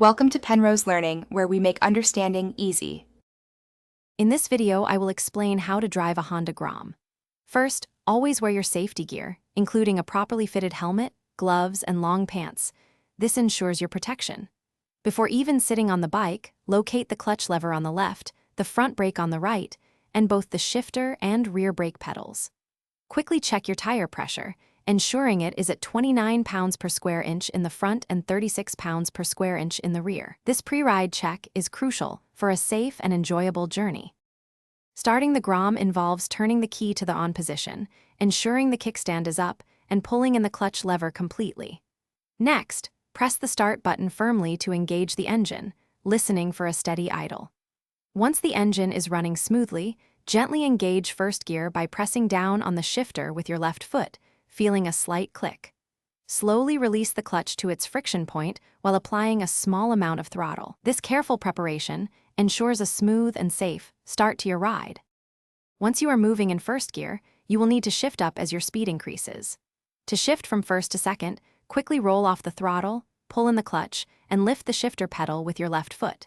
Welcome to Penrose Learning, where we make understanding easy. In this video, I will explain how to drive a Honda Grom. First, always wear your safety gear, including a properly fitted helmet, gloves, and long pants. This ensures your protection. Before even sitting on the bike, locate the clutch lever on the left, the front brake on the right, and both the shifter and rear brake pedals. Quickly check your tire pressure, ensuring it is at 29 pounds per square inch in the front and 36 pounds per square inch in the rear. This pre-ride check is crucial for a safe and enjoyable journey. Starting the Grom involves turning the key to the on position, ensuring the kickstand is up, and pulling in the clutch lever completely. Next, press the start button firmly to engage the engine, listening for a steady idle. Once the engine is running smoothly, gently engage first gear by pressing down on the shifter with your left foot, feeling a slight click. Slowly release the clutch to its friction point while applying a small amount of throttle. This careful preparation ensures a smooth and safe start to your ride. Once you are moving in first gear, you will need to shift up as your speed increases. To shift from first to second, quickly roll off the throttle, pull in the clutch, and lift the shifter pedal with your left foot.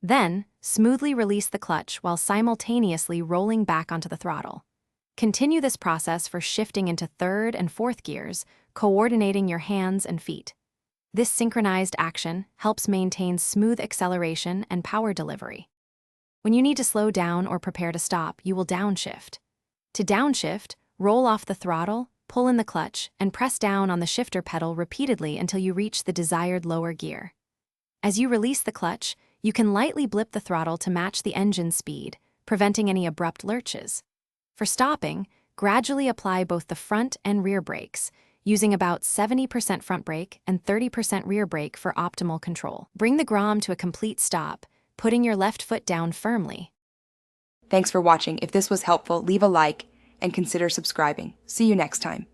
Then, smoothly release the clutch while simultaneously rolling back onto the throttle. Continue this process for shifting into third and fourth gears, coordinating your hands and feet. This synchronized action helps maintain smooth acceleration and power delivery. When you need to slow down or prepare to stop, you will downshift. To downshift, roll off the throttle, pull in the clutch, and press down on the shifter pedal repeatedly until you reach the desired lower gear. As you release the clutch, you can lightly blip the throttle to match the engine speed, preventing any abrupt lurches. For stopping, gradually apply both the front and rear brakes, using about 70% front brake and 30% rear brake for optimal control. Bring the Grom to a complete stop, putting your left foot down firmly. Thanks for watching. If this was helpful, leave a like and consider subscribing. See you next time.